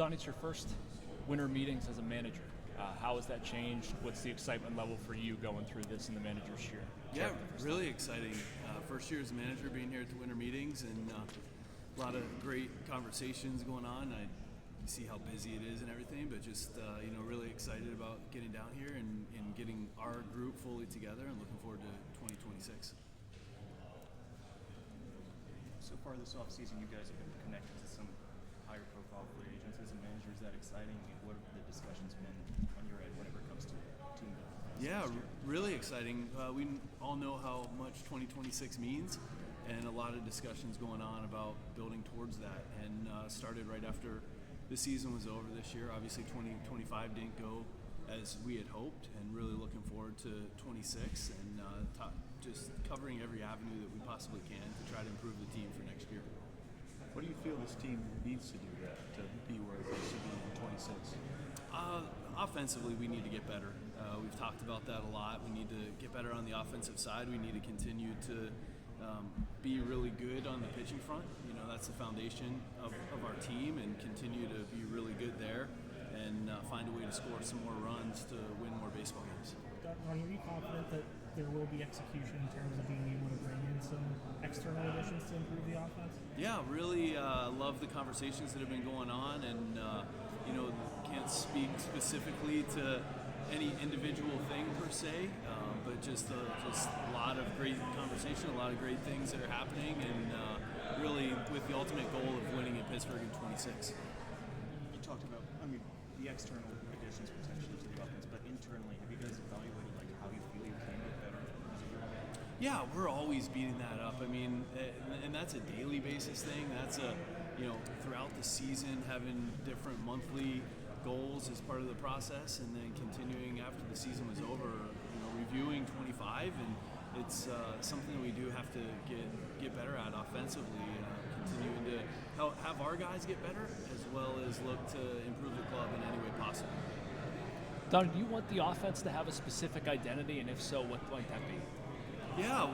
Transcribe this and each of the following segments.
Don, it's your first winter meetings as a manager. How has that changed? What's the excitement level for you going through this in the manager's year? Yeah, really exciting. First year as a manager, being here at the winter meetings, and a lot of great conversations going on. I see how busy it is and everything, but just really excited about getting down here and getting our group fully together, and looking forward to 2026. So far this offseason, you guys have been connected to some higher profile free agents as a manager. Is that exciting? And what have the discussions been on your end whenever it comes to team building? Yeah, really exciting. We all know how much 2026 means, and a lot of discussions going on about building towards that, and started right after the season was over this year. Obviously 2025 didn't go as we had hoped, and really looking forward to 26 and just covering every avenue that we possibly can to try to improve the team for next year. What do you feel this team needs to do to be where it needs to be in 26? Offensively, we need to get better. We've talked about that a lot. We need to get better on the offensive side. We need to continue to be really good on the pitching front. That's the foundation of our team, and continue to be really good there, and find a way to score some more runs to win more baseball games. Are you confident that there will be execution in terms of being able to bring in some external additions to improve the offense? Yeah, really love the conversations that have been going on, and can't speak specifically to any individual thing per se, but just a lot of great conversation, a lot of great things that are happening, and really with the ultimate goal of winning in Pittsburgh in 26. You talked about, the external additions potentially to the offense, but internally, have you guys evaluated how you feel you can get better? Yeah, we're always beating that up. And that's a daily basis thing. That's throughout the season, having different monthly goals as part of the process, and then continuing after the season was over, reviewing 25, and it's something that we do have to get better at offensively, continuing to have our guys get better, as well as look to improve the club in any way possible. Don, do you want the offense to have a specific identity, and if so, what might that be? Yeah,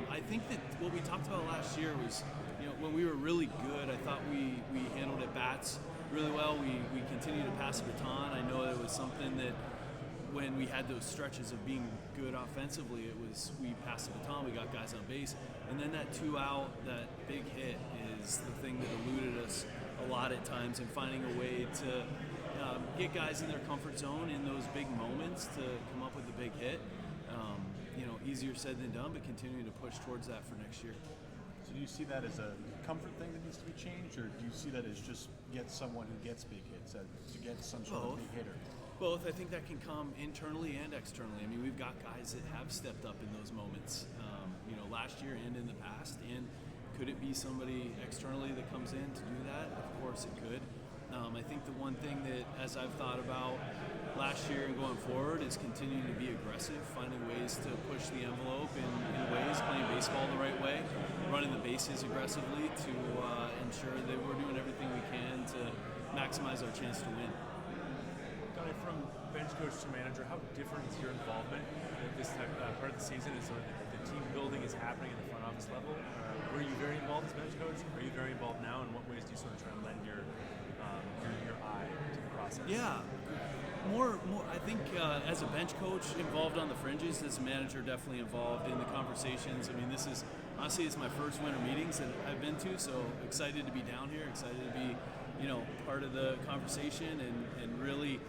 I think that what we talked about last year was, when we were really good, I thought we handled at bats really well. We continued to pass the baton. I know it was something that when we had those stretches of being good offensively, we passed the baton, we got guys on base, and then that 2-out, that big hit is the thing that eluded us a lot at times, and finding a way to get guys in their comfort zone in those big moments to come up with a big hit. Easier said than done, but continuing to push towards that for next year. So do you see that as a comfort thing that needs to be changed, or do you see that as just get someone who gets big hits, to get some sort of big hitter? Both. I think that can come internally and externally. We've got guys that have stepped up in those moments, last year and in the past. And could it be somebody externally that comes in to do that? Of course it could. I think the one thing that, as I've thought about last year and going forward, is continuing to be aggressive, finding ways to push the envelope in ways, playing baseball the right way, running the bases aggressively to ensure that we're doing everything we can to maximize our chance to win. Donnie, from bench coach to manager, how different is your involvement at this part of the season? Is the team building is happening at the front office level? Were you very involved as bench coach? Are you very involved now? In what ways do you sort of try to lend your eye to the process? Yeah, more. I think as a bench coach, involved on the fringes. As a manager, definitely involved in the conversations. This is honestly, it's my first winter meetings that I've been to, so excited to be down here. Excited to be, part of the conversation, and really,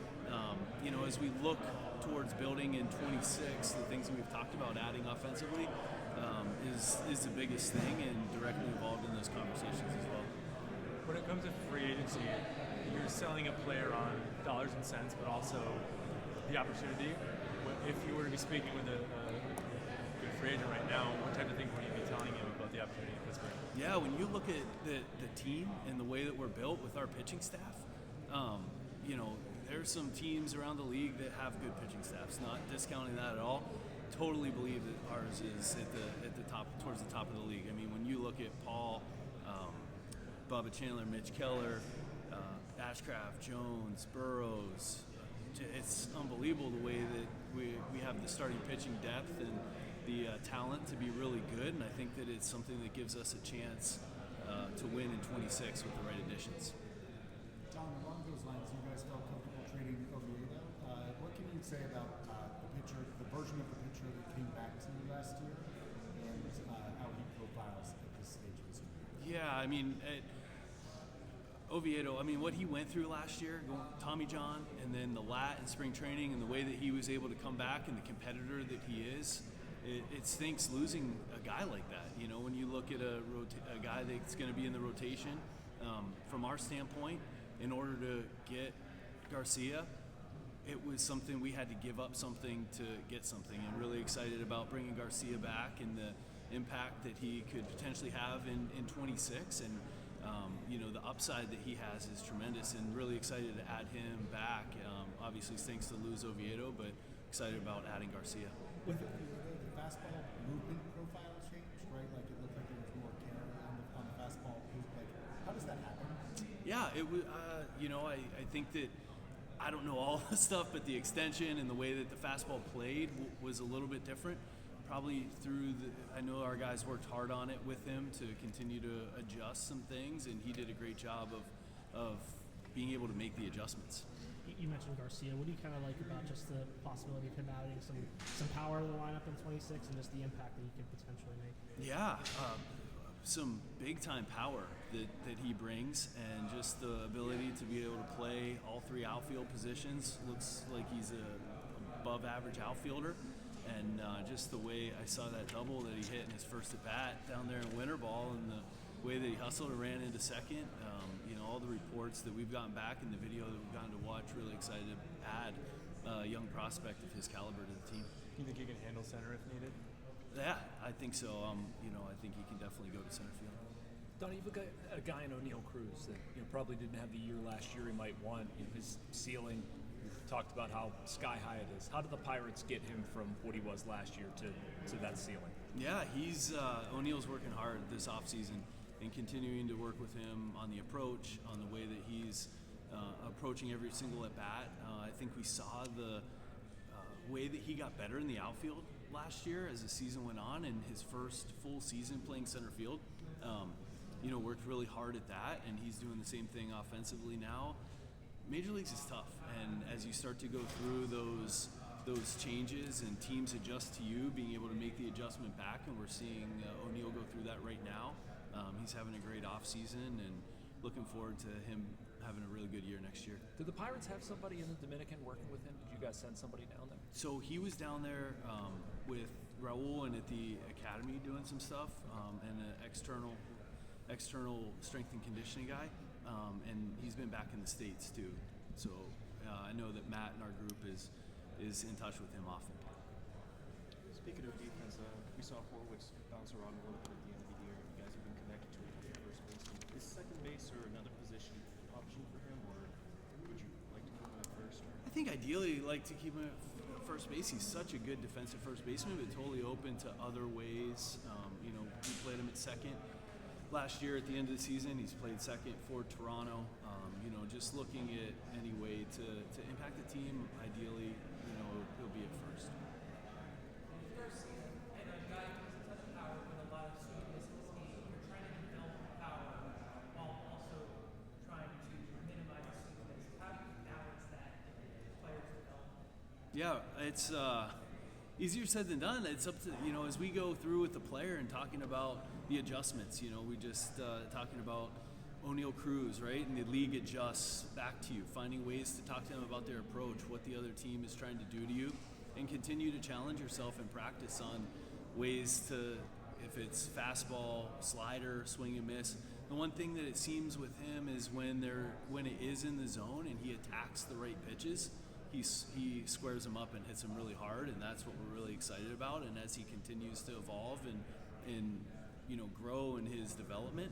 as we look towards building in 26, the things that we've talked about adding offensively is the biggest thing, and directly involved in those conversations as well. When it comes to free agency, you're selling a player on dollars and cents, but also the opportunity. If you were to be speaking with a good free agent right now, what type of thing would you be telling him about the opportunity in Pittsburgh? Yeah, when you look at the team and the way that we're built with our pitching staff, there's some teams around the league that have good pitching staffs. Not discounting that at all. Totally believe that ours is at the top, towards the top of the league. When you look at Paul, Bubba Chandler, Mitch Keller, Ashcraft, Jones, Burrows, it's unbelievable the way that we have the starting pitching depth and the talent to be really good, and I think that it's something that gives us a chance to win in 26 with the right additions. Don, along those last year and how he profiles at this stage of his career? Yeah, I mean, Oviedo, I mean, what he went through last year, going Tommy John, and then the lat in spring training, and the way that he was able to come back and the competitor that he is, it stinks losing a guy like that. You know, when you look at a guy that's going to be in the rotation, from our standpoint, in order to get Garcia, it was something we had to give up something to get something, and really excited about bringing Garcia back and the impact that he could potentially have in 26, and you know, the upside that he has is tremendous, and really excited to add him back. Obviously stinks to lose Oviedo, but excited about adding Garcia. With Oviedo, the fastball movement profile changed, right? Like it looked like there was more carry on the fastball. Like, how does that happen? Yeah, it was. You know, I think that I don't know all the stuff, but the extension and the way that the fastball played was a little bit different. Probably I know our guys worked hard on it with him to continue to adjust some things, and he did a great job of being able to make the adjustments. You mentioned Garcia. What do you kind of like about just the possibility of him adding some power to the lineup in 26 and just the impact that he could potentially make? Yeah, some big-time power that he brings, and just the ability to be able to play all three outfield positions. Looks like he's a above-average outfielder, and just the way I saw that double that he hit in his first at-bat down there in winter ball, and the way that he hustled and ran into second. You know, all the reports that we've gotten back in the video that we've gotten to watch, really excited to add a young prospect of his caliber to the team. Do you think he can handle center if needed? Yeah, I think so. You know, I think he can definitely go to center field. Donnie, you've got a guy in O'Neal Cruz that probably didn't have the year last year he might want. His ceiling, we've talked about how sky high it is. How did the Pirates get him from what he was last year to that ceiling? Yeah, he's O'Neal's working hard this offseason and continuing to work with him on the approach, on the way that he's approaching every single at bat. I think we saw the way that he got better in the outfield last year as the season went on, and his first full season playing center field. You know, worked really hard at that, and he's doing the same thing offensively now. Major Leagues is tough, and as you start to go through those changes and teams adjust to you, being able to make the adjustment back, and we're seeing O'Neal go through that right now. He's having a great offseason, and looking forward to him having a really good year next year. Did the Pirates have somebody in the Dominican working with him? Did you guys send somebody down there? So he was down there with Raul and at the academy doing some stuff, and an external strength and conditioning guy, and he's been back in the States too. So I know that Matt in our group is in touch with him often. Speaking of defense, we saw Horwitz bounce around a little bit at the end of the year. You guys have been connected to him at first base. Is second base or another position an option for him, or would you like to keep him at first? I think ideally you'd like to keep him at first base. He's such a good defensive first baseman, but totally open to other ways. You know, we played him at second last year at the end of the season. He's played second for Toronto. You know, just looking at any way to impact the team. Ideally, you know, he'll be at first. Yeah, it's easier said than done. It's up to, you know, as we go through with the player and talking about the adjustments, you know, we just talking about O'Neal Cruz, right? And the league adjusts back to you, finding ways to talk to them about their approach, what the other team is trying to do to you, and continue to challenge yourself in practice on ways to, if it's fastball, slider, swing and miss. The one thing that it seems with him is when it is in the zone and he attacks the right pitches, he squares them up and hits them really hard, and that's what we're really excited about. And as he continues to evolve and you know, grow in his development,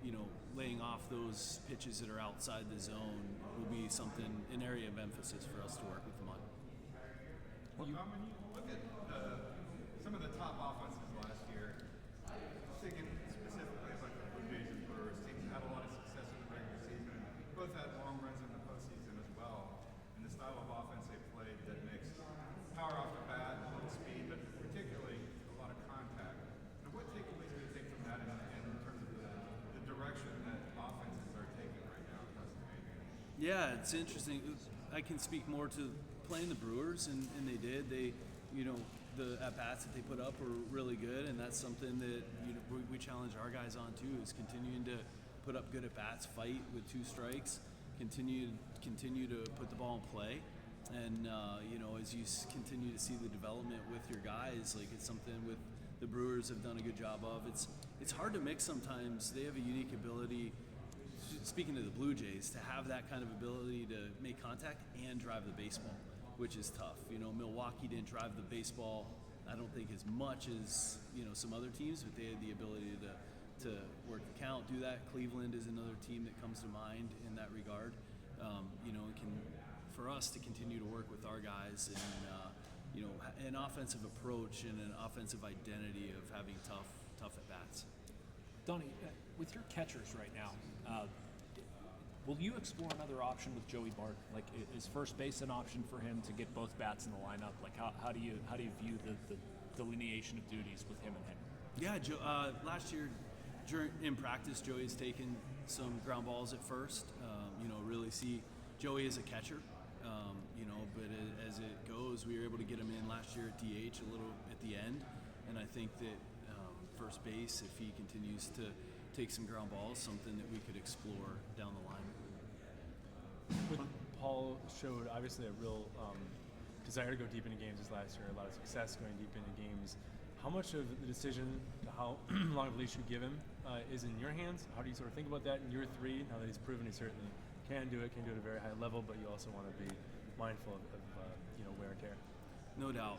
you know, laying off those pitches that are outside the zone will be an area of emphasis for us to work with him on. When you look at some of the top offenses last year, thinking specifically of like the Blue Jays and Brewers, teams had a lot of success in the regular season. Both had long runs in the postseason as well. And the style of offense they played that mixed power off the bat, a little speed, but particularly a lot of contact. And what takeaways do you take from that in terms of the direction that offenses are taking right now across the major? Yeah, it's interesting. I can speak more to playing the Brewers, and they did. They, you know, the at-bats that they put up are really good, and that's something that we challenge our guys on too, is continuing to put up good at-bats, fight with 2 strikes, continue to put the ball in play. And, as you continue to see the development with your guys, like it's something with the Brewers have done a good job of. It's hard to mix sometimes. They have a unique ability, speaking to the Blue Jays, to have that kind of ability to make contact and drive the baseball, which is tough. Milwaukee didn't drive the baseball, I don't think as much as, some other teams, but they had the ability to work the count, do that. Cleveland is another team that comes to mind in that regard. For us to continue to work with our guys and, an offensive approach and an offensive identity of having tough at-bats. Donnie, with your catchers right now, will you explore another option with Joey Bart? Like, is first base an option for him to get both bats in the lineup? Like, how do you view the delineation of duties with him and him? Yeah, last year in practice, Joey's taken some ground balls at first. Really see Joey as a catcher. But as it goes, we were able to get him in last year at DH a little at the end, and I think that first base, if he continues to take some ground balls, something that we could explore down the line. Paul showed obviously a real desire to go deep into games this last year, a lot of success going deep into games. How much of the decision to how long of a leash you give him is in your hands? How do you sort of think about that in year 3, now that he's proven he certainly can do it at a very high level, but you also want to be mindful of wear and tear? No doubt.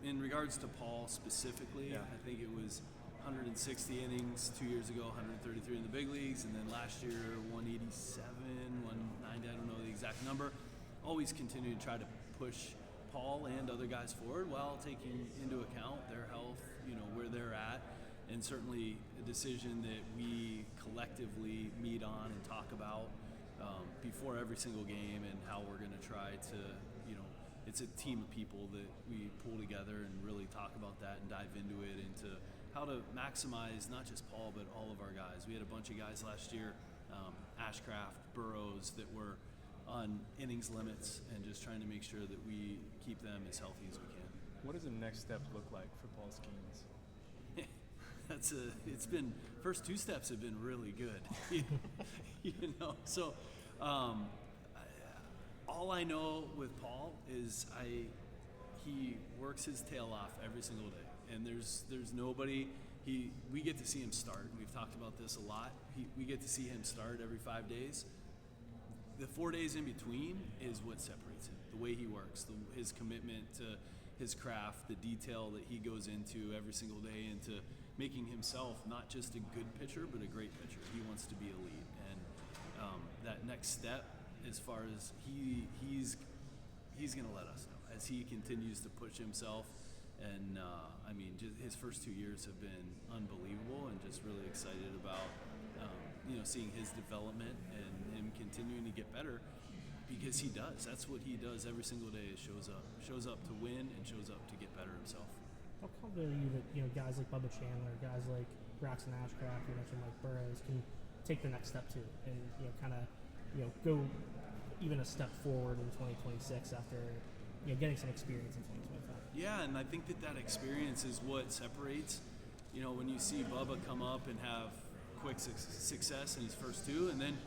In regards to Paul specifically, I think it was 160 innings 2 years ago, 133 in the big leagues, and then last year 187, 190, I don't know the exact number. Always continue to try to push Paul and other guys forward while taking into account their health, where they're at, and certainly a decision that we collectively meet on and talk about before every single game, and how we're going to try to, it's a team of people that we pull together and really talk about that and dive into it, into how to maximize not just Paul but all of our guys. We had a bunch of guys last year, Ashcraft, Burrows, that were on innings limits, and just trying to make sure that we keep them as healthy as we can. What does the next step look like for Paul Skeens? It's been, first 2 steps have been really good. So all I know with Paul is he works his tail off every single day, and there's nobody. We get to see him start. We've talked about this a lot. We get to see him start every 5 days. The 4 days in between is what separates him. The way he works, his commitment to his craft, the detail that he goes into every single day into making himself not just a good pitcher but a great pitcher. He wants to be elite, and that next step, as far as he's going to let us know as he continues to push himself. And just his first 2 years have been unbelievable, and just really excited about seeing his development and him continuing to get better, because he does. That's what he does every single day, is shows up to win and shows up to get better himself. How confident are you that guys like Bubba Chandler, guys like Braxton Ashcraft, you mentioned Mike Burrows, can take the next step too, and go even a step forward in 2026 after getting some experience in 2025? Yeah, and I think that experience is what separates. When you see Bubba come up and have quick success in his first 2, and then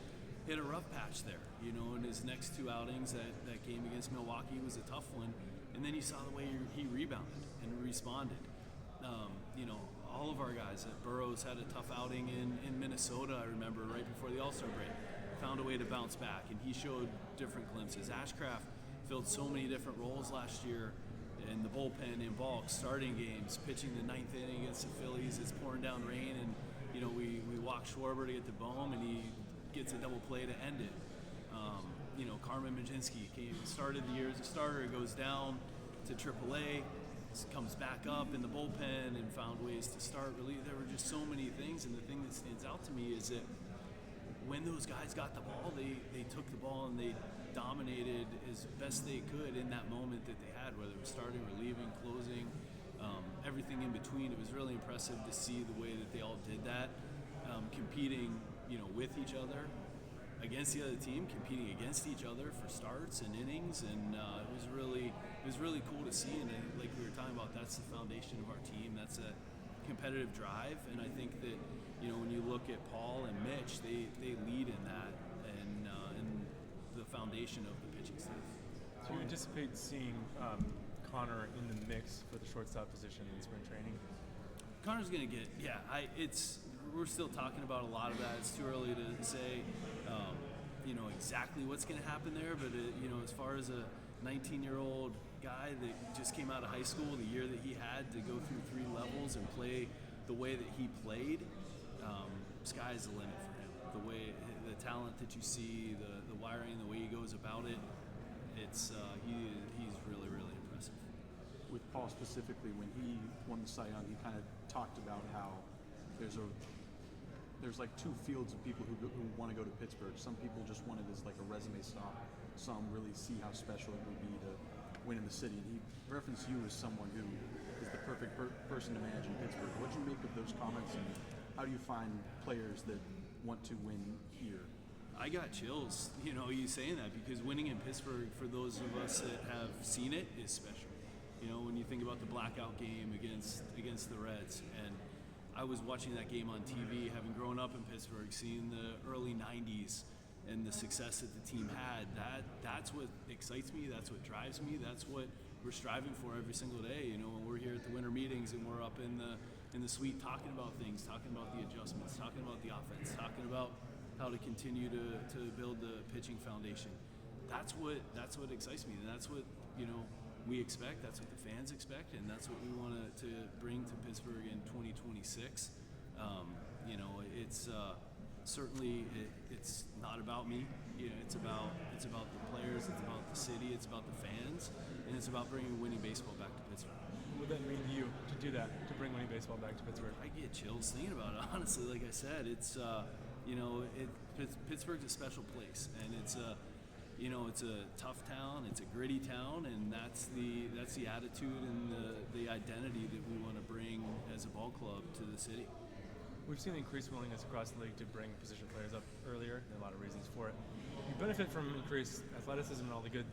hit a rough patch there. In his next 2 outings, that game against Milwaukee was a tough one, and then you saw the way he rebounded and responded. All of our guys, Burrows had a tough outing in Minnesota, I remember, right before the All-Star break. Found a way to bounce back, and he showed different glimpses. Ashcraft filled so many different roles last year in the bullpen, in bulk, starting games, pitching the 9th inning against the Phillies. It's pouring down rain, and we walk Schwarber to get the Bohm, and he gets a double play to end it. Carmen Majinski started the year as a starter, goes down to AAA, comes back up in the bullpen and found ways to start. Really, there were just so many things, and the thing that stands out to me is that when those guys got the ball, they took the ball and they dominated as best they could in that moment that they had, whether it was starting, relieving, closing, everything in between. It was really impressive to see the way that they all did that, competing, with each other against the other team, competing against each other for starts and innings, and it was really cool to see. And like we were talking about, that's the foundation of our team. That's a competitive drive, and I think that when you look at Paul and Mitch, they lead in that, and the foundation of the pitching staff. Do you anticipate seeing Connor in the mix for the shortstop position in spring training? Connor's gonna get we're still talking about a lot of that. It's too early to say exactly what's gonna happen there, but as far as a 19-year-old guy that just came out of high school, the year that he had to go through 3 levels and play the way that he played, sky's the limit for him. The talent that you see, the wiring, the way he goes about it, he's really, really impressive. With Paul specifically, when he won the Cy Young, he kind of talked about how there's like 2 fields of people who want to go to Pittsburgh. Some people just want it as like a resume stop. Some really see how special it would be to win in the city. And he referenced you as someone who is the perfect person to manage in Pittsburgh. What do you make of those comments, and how do you find players that want to win here? I got chills, you saying that, because winning in Pittsburgh, for those of us that have seen it, is special. When you think about the blackout game against the Reds, and I was watching that game on TV, having grown up in Pittsburgh, seeing the early 90s and the success that the team had, that's what excites me, that's what drives me, that's what we're striving for every single day. When we're here at the winter meetings and we're up in the suite talking about things, talking about the adjustments, talking about the offense, talking about how to continue to build the pitching foundation. That's what excites me, and that's what we expect. That's what the fans expect, and that's what we want to bring to Pittsburgh in 2026. It's certainly it's not about me. It's about the players. It's about the city. It's about the fans, and it's about bringing winning baseball back to Pittsburgh. What would that mean to you to do that, to bring winning baseball back to Pittsburgh? I get chills thinking about it. Honestly, like I said, it's Pittsburgh's a special place, and it's a tough town, it's a gritty town, and that's the attitude and the identity that we want to bring as a ball club to the city. We've seen increased willingness across the league to bring position players up earlier, and a lot of reasons for it. You benefit from increased athleticism and all the good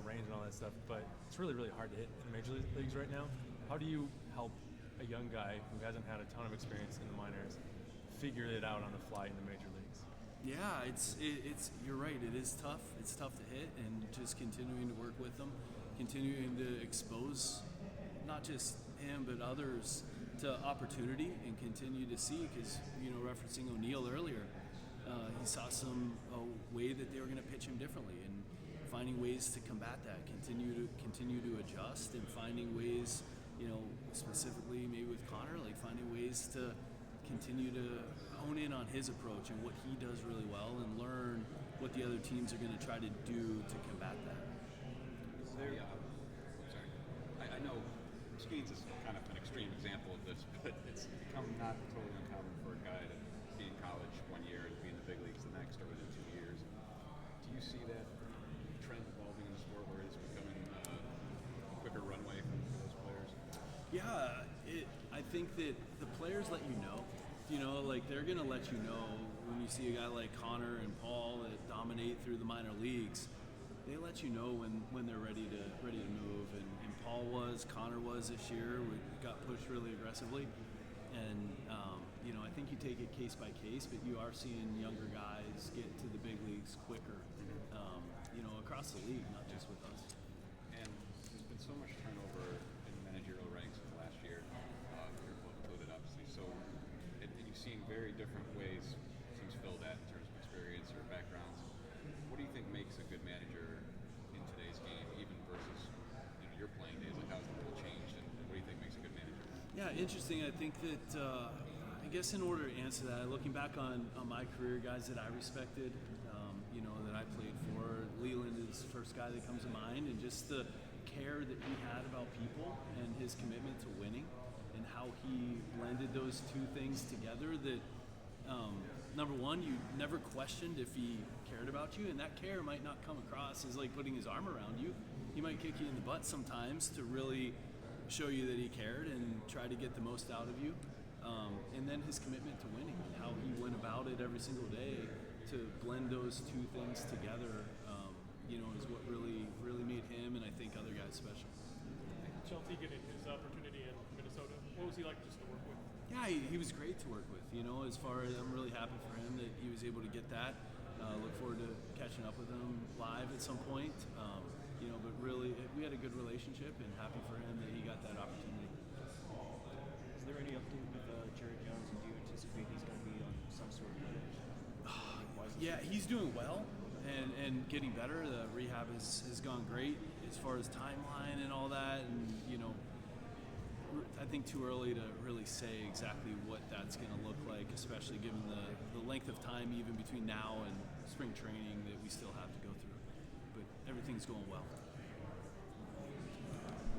range and all that stuff, but it's really, really hard to hit in the major leagues right now. How do you help a young guy who hasn't had a ton of experience in the minors figure it out on the fly in the major leagues? Yeah, it's you're right. It is tough. It's tough to hit, and just continuing to work with them, continuing to expose not just him but others to opportunity, and continue to see, because referencing O'Neill earlier, he saw a way that they were going to pitch him differently, and finding ways to combat that, continue to adjust, and finding ways, specifically maybe with Connor, like finding ways to continue to hone in on his approach and what he does really well, and learn what the other teams are going to try to do to combat that. I know Skeens is kind of an extreme example of this, but it's become not totally uncommon for a guy to be in college 1 year and be in the big leagues the next, or within 2 years. Do you see that trend evolving in the sport, where it's becoming a quicker runway for those players? Yeah, I think that the players let you know. Like they're going to let you know when you see a guy like Connor and Paul that dominate through the minor leagues. They let you know when they're ready to move, and Paul was, Connor was this year. We got pushed really aggressively, and I think you take it case by case, but you are seeing younger guys get to the big leagues quicker, across the league, not just with us. And there's been so much turnover in the managerial ranks in the last year, your club included, obviously. So, and you've seen very different ways teams fill that in terms of experience or backgrounds. What do you think makes a good manager in today's game, even versus your playing days? Like, how's the role changed, and what do you think makes a good manager? Yeah, interesting. I think that I guess in order to answer that, looking back on my career, guys that I respected, that I played for, Leland is the first guy that comes to mind, and just the care that he had about people and his commitment to winning, and how he blended those two things together. That number one, you never questioned if he cared about you, and that care might not come across as like putting his arm around you. He might kick you in the butt sometimes to really show you that he cared and try to get the most out of you. And then his commitment to winning, and how he went about it every single day to blend those two things together, is what really made him and I think other guys special. Chelsea getting his opportunity in Minnesota. What was he like just to work with? Yeah, he was great to work with. As far as I'm really happy for him that he was able to get that. Look forward to catching up with him live at some point. But really, we had a good relationship and happy for him that he got that opportunity. Is there any update with Jared Jones, and do you anticipate he's going to be on some sort of Yeah, he's doing well and getting better. The rehab has gone great as far as timeline and all that. And, I think too early to really say exactly what that's going to look like, especially given the length of time even between now and spring training that we still have to go through. But everything's going well.